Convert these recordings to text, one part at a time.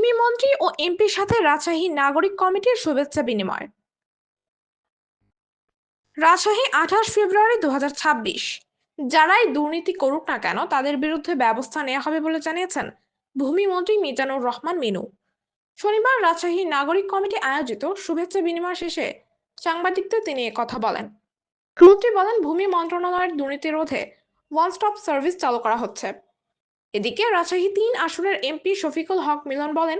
ভূমি মন্ত্রী ও এমপির সাথে রাজশাহী নাগরিক কমিটির শুভেচ্ছা বিনিময়। রাজশাহী 28 ফেব্রুয়ারি 2026। যারাই দুর্নীতি করুক না কেন তাদের বিরুদ্ধে ব্যবস্থা নেওয়া হবে বলে জানিয়েছেন ভূমি মন্ত্রী মিজানুর রহমান মিনু। শনিবার রাজশাহী নাগরিক কমিটি আয়োজিত শুভেচ্ছা বিনিময় শেষে সাংবাদিকদের তিনি কথা বলেন। মন্ত্রী বলেন, ভূমি মন্ত্রণালয়ের দুর্নীতি রোধে ওয়ান স্টপ সার্ভিস চালু করা হচ্ছে। এদিকে রাজশাহী 3 আসনের এমপি শফিকুল হক মিলন বলেন,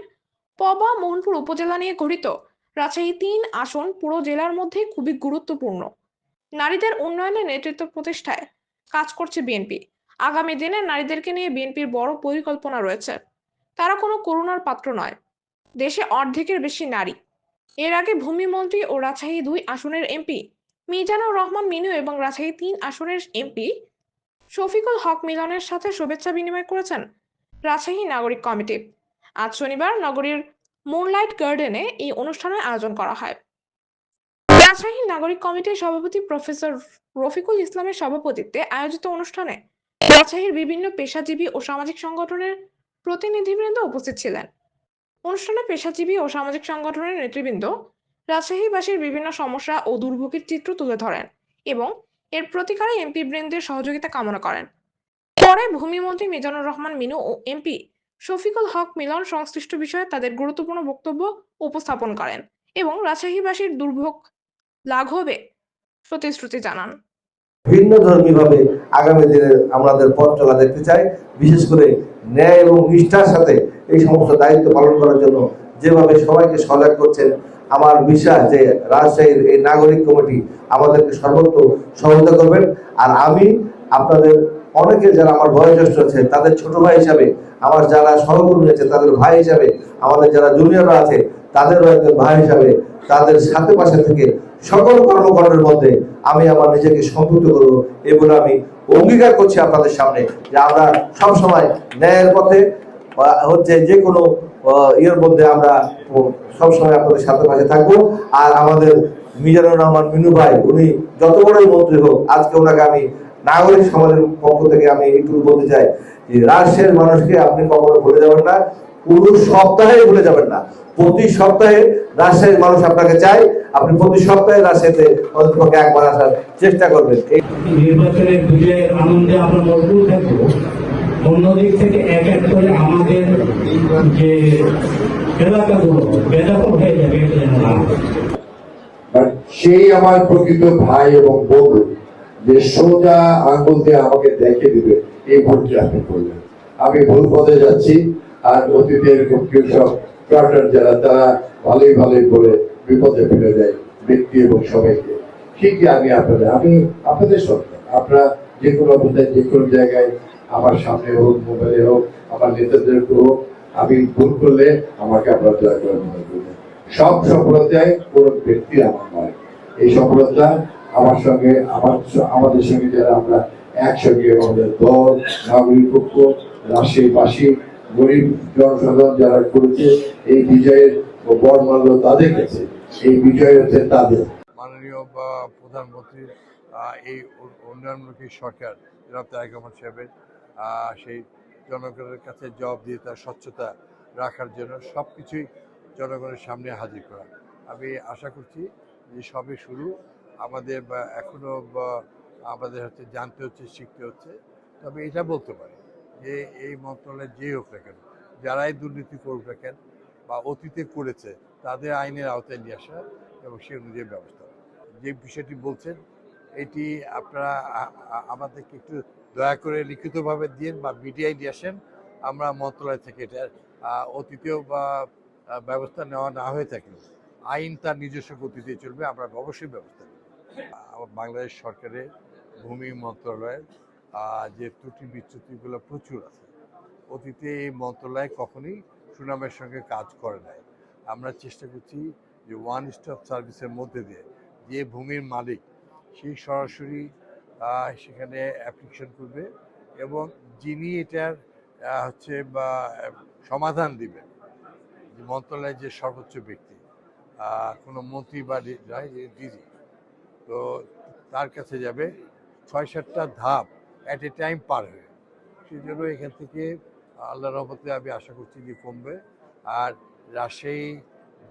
পবা মোহনপুর উপজেলা নিয়ে গঠিত রাজশাহী 3 আসন পুরো জেলার মধ্যে খুবই গুরুত্বপূর্ণ। নারীদের উন্নয়নে নেতৃত্ব প্রতিষ্ঠায় কাজ করছে বিএনপি। আগামী দিনে নারীদেরকে নিয়ে বিএনপির বড় পরিকল্পনা রয়েছে। তারা কোনো করুণার পাত্র নয়। দেশে অর্ধেকের বেশি নারী। এর আগে ভূমি মন্ত্রী ও রাজশাহী 2 আসনের এমপি মিজানুর রহমান মিনু এবং রাজশাহী 3 আসনের এমপি শফিকুল হক মিলনের সাথে শুভেচ্ছা বিনিময় করেছেন রাজশাহী নাগরিক কমিটি। আজ শনিবার নগরীর মুনলাইট গার্ডেনে এই অনুষ্ঠানের আয়োজন করা হয়। রাজশাহী নাগরিক কমিটির সভাপতি প্রফেসর রফিকুল ইসলামের সভাপতিত্বে আয়োজিত অনুষ্ঠানে রাজশাহীর বিভিন্ন পেশাজীবী ও সামাজিক সংগঠনের প্রতিনিধিবৃন্দ উপস্থিত ছিলেন। অনুষ্ঠানে পেশাজীবী ও সামাজিক সংগঠনের নেতৃবৃন্দ রাজশাহীবাসীর বিভিন্ন সমস্যা ও দুর্ভোগের চিত্র তুলে ধরেন এবং এর প্রতিকারে এমপি বৃন্দের সহযোগিতা কামনা করেন। পরে ভূমিমন্ত্রী মিজানুর রহমান মিনু ও এমপি শফিকুল হক মিলন সংশ্লিষ্ট বিষয়ে তাদের গুরুত্বপূর্ণ বক্তব্য উপস্থাপন করেন এবং রাজশাহীবাসীর দুর্ভোগ লাঘবে প্রতিশ্রুতি জানান। ভিন্ন ধর্মী ভাবে আগামী দিনে আমাদের পথ চলা দেখতে চাই। বিশেষ করে ন্যায় এবং নিষ্ঠার সাথে এই সমস্ত দায়িত্ব পালন করার জন্য যেভাবে সবাইকে সজাগ করছেন, আমার বিশ্বাস যে রাজশাহীর এই নাগরিক কমিটি আমাদেরকে সর্বত্র সহায়তা করবেন। আর আমি আপনাদের অনেকে যারা আমার বয়োজ্যেষ্ঠ আছে তাদের ছোট ভাই হিসাবে, আমার যারা সহকর্মী আছে তাদের ভাই হিসাবে, আমাদের যারা জুনিয়ররা আছে তাদেরও একজন ভাই হিসাবে তাদের সাথে পাশে থেকে সকল কর্মকাণ্ডের মধ্যে আমি আমার নিজেকে সম্পৃক্ত করব এই বলে আমি অঙ্গীকার করছি আপনাদের সামনে যে আমরা সবসময় ন্যায়ের পথে হচ্ছে যে কোনো ইয়ের মধ্যে আমরা সবসময় আপনাদের সাথে পাশে থাকবো। আর আমাদের মিজানুর রহমান মিনু ভাই উনি যত বড়ই মন্ত্রী হোক, আজকে ওনাকে আমি নাগরিক সমাজের পক্ষ থেকে আমি একটু বলতে চাই যে রাজশাহীর মানুষকে আপনি কখনো ভুলে যাবেন না, পুরো সপ্তাহে ভুলে যাবেন না। প্রতি সপ্তাহে রাজশাহীর মানুষ আপনাকে চাই, আপনি প্রতি সপ্তাহে রাজশাহীতে অন্ততপক্ষে একবার আসার চেষ্টা করবেন। এই নির্বাচনের বিজয়ের আনন্দে আমরা মজবুত থাকবো। অন্যদিক থেকে এক এক করে আমাদের যে এলাকাগুলো বেদখল হয়ে যাবে এটা যেন না। সেই আমার প্রকৃত ভাই এবং বন্ধু যে সোজা আঙ্গুল দিয়ে আমাকে দেখে দিবে এই ভুলটি আপনি করলেন। আমি ভুল পথে যাচ্ছি। আর অতীতে এরকম কেউ সব প্রার্টন যারা তারা ভালোই ভালোই বলে বিপদে ফেলে দেয় ব্যক্তি এবং সবাইকে। ঠিকই আমি আপনাদের সরকার, আপনারা যে কোনো অবস্থায় যে কোনো জায়গায় আমার সামনে হোক, মোবাইলে হোক, আমার নেতাদের হোক, আমি ভুল করলে আমাকে আপনারা দয়া করে মনে করবেন। সব সফলতায় কোনো ব্যক্তি আমার নয়। এই সফলতা আমার সঙ্গে আমাদের সঙ্গে যারা আমরা একসঙ্গে আমাদের দল, নাগরিক পক্ষ, রাজশাহীবাসী, গরিব জনসাধারণ যারা করেছে এই বিজয়ের বরমাল্য তাদের কাছে, এই বিজয় হচ্ছে তাদের। মাননীয় প্রধানমন্ত্রীর এই উন্নয়নমুখী সরকার জনাব তারেক রহমান সাহেবের সেই জনগণের কাছে জবাবদিহিতা, স্বচ্ছতা রাখার জন্য সব কিছুই জনগণের সামনে হাজির করা। আমি আশা করছি যে সবই শুরু, আমাদের এখনো আমাদের হচ্ছে জানতে হচ্ছে, শিখতে হচ্ছে। তবে এটা বলতে পারি যে এই মন্ত্রণালয় যে হোক না কেন, যারাই দুর্নীতি করুক না কেন বা অতীতে করেছে তাদের আইনের আওতায় নিয়ে আসা এবং সে অনুযায়ী ব্যবস্থা। যে বিষয়টি বলছেন এটি আপনারা আমাদেরকে একটু দয়া করে লিখিতভাবে দিন বা মিডিয়ায় নিয়ে আসেন। আমরা মন্ত্রণালয় থেকে এটা অতীতেও বা ব্যবস্থা নেওয়া না হয়ে থাকে, আইন তার নিজস্ব গতিতে চলবে, আমরা অবশ্যই ব্যবস্থা নেব। বাংলাদেশ সরকারের ভূমি মন্ত্রণালয়ের যে ত্রুটি বিচ্যুতিগুলো প্রচুর আছে। অতীতে এই মন্ত্রণালয় কখনোই সুনামের সঙ্গে কাজ করে নাই। আমরা চেষ্টা করছি যে ওয়ান স্টপ সার্ভিসের মধ্যে দিয়ে যে ভূমির মালিক সেই সরাসরি সেখানে অ্যাপ্লিকেশন করবে এবং যিনি এটার হচ্ছে বা সমাধান দিবেন, যে মন্ত্রণালয়ের যে সর্বোচ্চ ব্যক্তি, কোনো মন্ত্রী বা ডিজি, তো তার কাছে যাবে ৬-৭টা ধাপ অ্যাট এ টাইম পার হয়ে। সেই জন্য এখান থেকে আল্লাহর রহমতে আমি আশা করছি যে কমবে আর রাজশাহী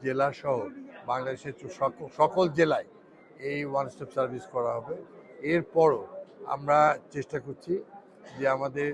জেলা সহ বাংলাদেশের সকল জেলায় এই ওয়ান স্টপ সার্ভিস করা হবে। এরপরও আমরা চেষ্টা করছি যে আমাদের